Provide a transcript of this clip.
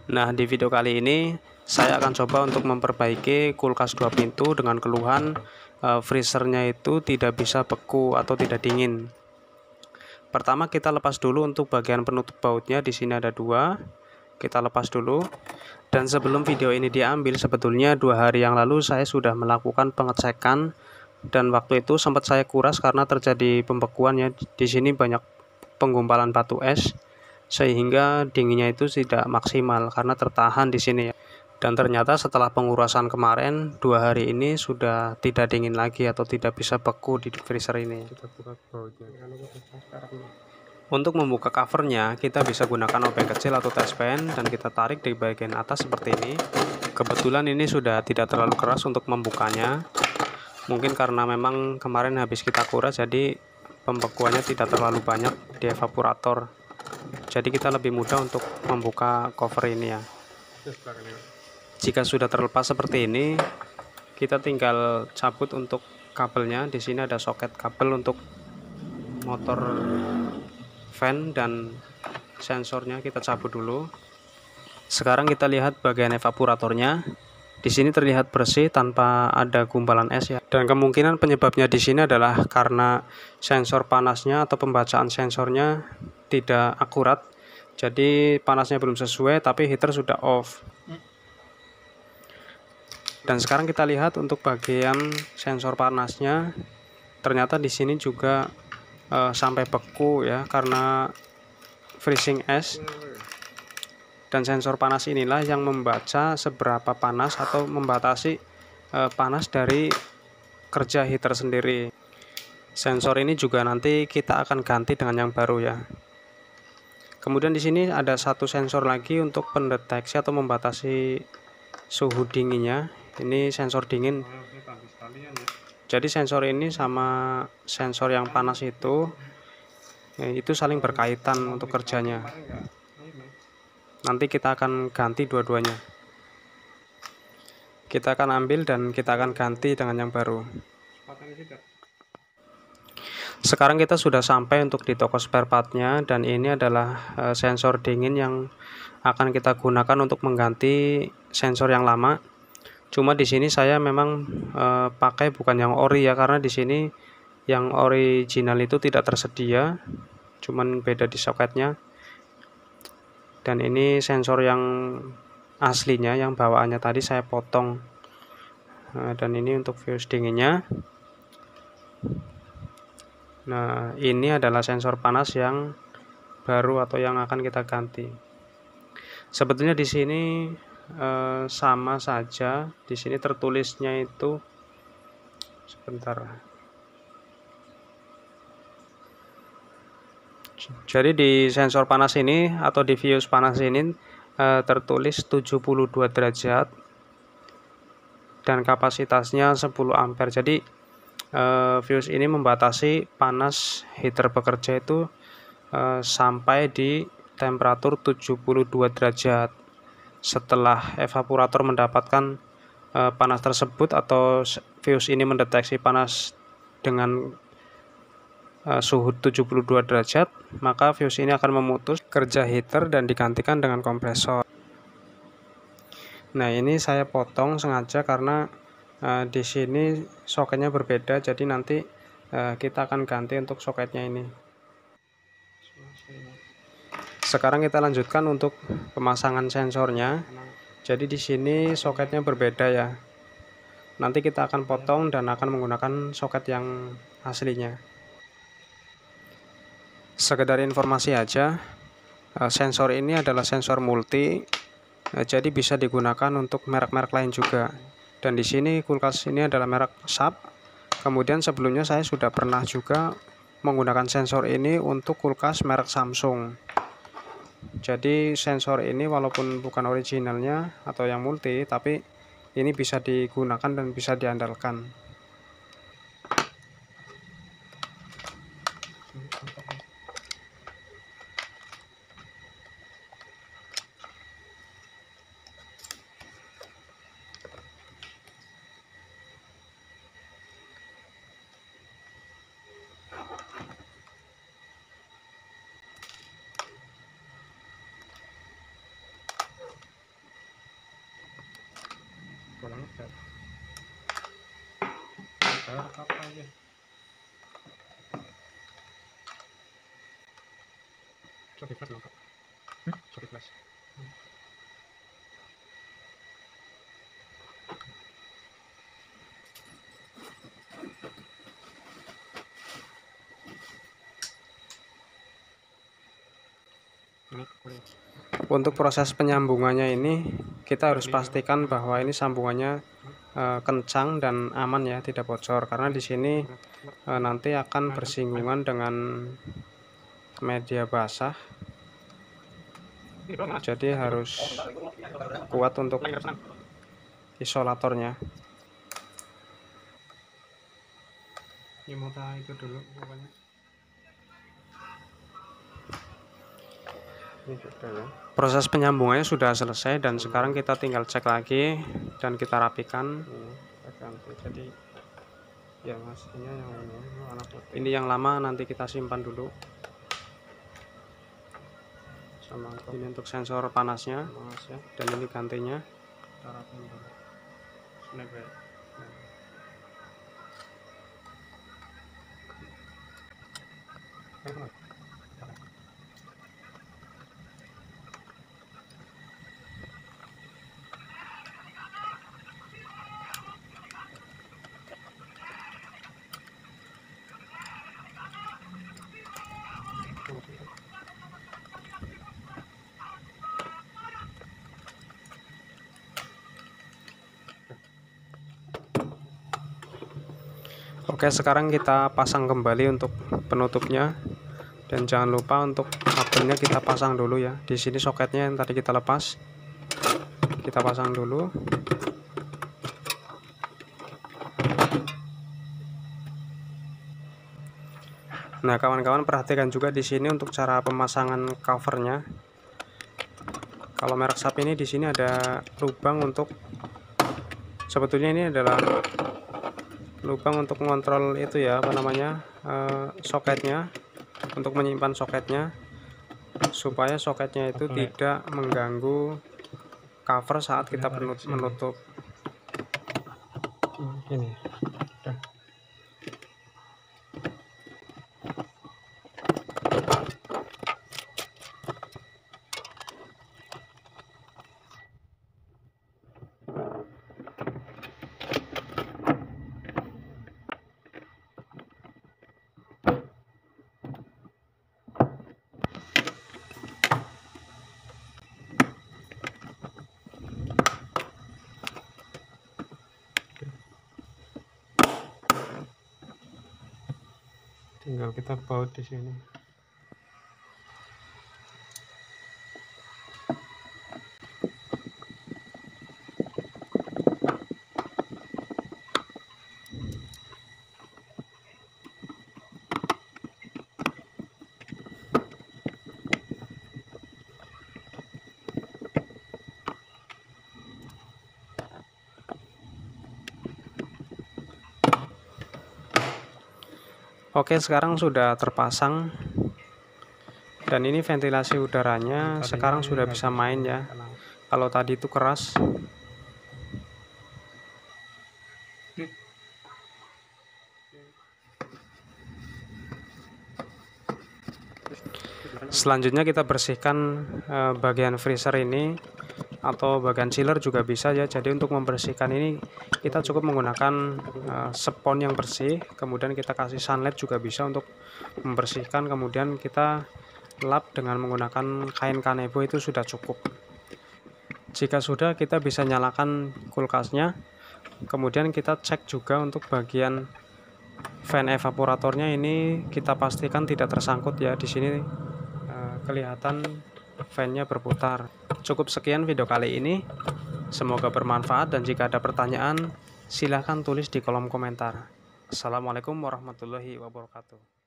Nah, di video kali ini saya akan coba untuk memperbaiki kulkas 2 pintu dengan keluhan freezernya itu tidak bisa beku atau tidak dingin. Pertama kita lepas dulu untuk bagian penutup bautnya, di sini ada 2. Kita lepas dulu. Dan sebelum video ini diambil, sebetulnya 2 hari yang lalu saya sudah melakukan pengecekan dan waktu itu sempat saya kuras karena terjadi pembekuan ya. Di sini banyak penggumpalan batu es sehingga dinginnya itu tidak maksimal karena tertahan di sini ya. Dan ternyata setelah pengurasan kemarin 2 hari ini sudah tidak dingin lagi atau tidak bisa beku di freezer ini. Untuk membuka covernya kita bisa gunakan obeng kecil atau tespen dan kita tarik di bagian atas seperti ini. Kebetulan ini sudah tidak terlalu keras untuk membukanya, mungkin karena memang kemarin habis kita kuras jadi pembekuannya tidak terlalu banyak di evaporator, jadi kita lebih mudah untuk membuka cover ini ya. Jika sudah terlepas seperti ini, kita tinggal cabut untuk kabelnya. Di sini ada soket kabel untuk motor fan dan sensornya, kita cabut dulu. Sekarang kita lihat bagian evaporatornya. Di sini terlihat bersih tanpa ada gumpalan es ya. Dan kemungkinan penyebabnya di sini adalah karena sensor panasnya atau pembacaan sensornya tidak akurat. Jadi panasnya belum sesuai tapi heater sudah off. Dan sekarang kita lihat untuk bagian sensor panasnya. Ternyata di sini juga sampai beku ya karena freezing es. Dan sensor panas inilah yang membaca seberapa panas atau membatasi panas dari kerja heater sendiri. Sensor ini juga nanti kita akan ganti dengan yang baru ya. Kemudian di sini ada satu sensor lagi untuk pendeteksi atau membatasi suhu dinginnya. Ini sensor dingin. Jadi sensor ini sama sensor yang panas itu saling berkaitan untuk kerjanya. Nanti kita akan ganti dua-duanya. Kita akan ambil dan kita akan ganti dengan yang baru. Sekarang kita sudah sampai untuk di toko spare partnya, dan ini adalah sensor dingin yang akan kita gunakan untuk mengganti sensor yang lama. Cuma di sini saya memang pakai bukan yang ori ya, karena di sini yang original itu tidak tersedia, cuman beda di soketnya. Dan ini sensor yang aslinya, yang bawaannya tadi saya potong. Dan ini untuk fuse dinginnya. Nah, ini adalah sensor panas yang baru atau yang akan kita ganti. Sebetulnya di sini sama saja. Di sini tertulisnya itu sebentar. Jadi di sensor panas ini atau di fuse panas ini tertulis 72 derajat dan kapasitasnya 10 ampere. Jadi fuse ini membatasi panas heater bekerja itu sampai di temperatur 72 derajat. Setelah evaporator mendapatkan panas tersebut atau fuse ini mendeteksi panas dengan suhu 72 derajat, maka fuse ini akan memutus kerja heater dan digantikan dengan kompresor. Nah, ini saya potong sengaja karena di sini soketnya berbeda, jadi nanti kita akan ganti untuk soketnya ini. Sekarang kita lanjutkan untuk pemasangan sensornya. Jadi di sini soketnya berbeda ya. Nanti kita akan potong dan akan menggunakan soket yang aslinya. Sekedar informasi aja, sensor ini adalah sensor multi, jadi bisa digunakan untuk merek-merek lain juga. Dan di sini kulkas ini adalah merek Sharp. Kemudian sebelumnya saya sudah pernah juga menggunakan sensor ini untuk kulkas merek Samsung. Jadi sensor ini walaupun bukan originalnya atau yang multi, tapi ini bisa digunakan dan bisa diandalkan. Untuk proses penyambungannya ini kita harus pastikan bahwa ini sambungannya kencang dan aman ya, tidak bocor, karena di sini nanti akan bersinggungan dengan media basah, jadi harus kuat untuk isolatornya. Ini mau itu dulu pokoknya. Proses penyambungannya sudah selesai dan sekarang kita tinggal cek lagi dan kita rapikan. Jadi ya mas, ini yang lama nanti kita simpan dulu. Sama ini untuk sensor panasnya, dan ini gantinya. Kita rapin dulu. Oke, sekarang kita pasang kembali untuk penutupnya, dan jangan lupa untuk kabelnya kita pasang dulu ya. Di sini soketnya yang tadi kita lepas, kita pasang dulu. Nah, kawan-kawan perhatikan juga di sini untuk cara pemasangan covernya. Kalau merek SAP ini di sini ada lubang untuk, sebetulnya ini adalah lubang untuk mengontrol itu ya, apa namanya, soketnya, untuk menyimpan soketnya supaya soketnya itu tidak mengganggu cover saat kita menutup. Ini tinggal kita baut di sini. Oke, sekarang sudah terpasang dan ini ventilasi udaranya sekarang sudah bisa main ya. Kalau tadi itu keras. Selanjutnya kita bersihkan bagian freezer ini, atau bagian chiller juga bisa ya. Jadi untuk membersihkan ini kita cukup menggunakan spons yang bersih, kemudian kita kasih sunlight juga bisa untuk membersihkan, kemudian kita lap dengan menggunakan kain kanebo, itu sudah cukup. Jika sudah, kita bisa nyalakan kulkasnya, kemudian kita cek juga untuk bagian fan evaporatornya, ini kita pastikan tidak tersangkut ya. Di sini kelihatan fan-nya berputar. Cukup sekian video kali ini, semoga bermanfaat, dan jika ada pertanyaan silahkan tulis di kolom komentar. Assalamualaikum warahmatullahi wabarakatuh.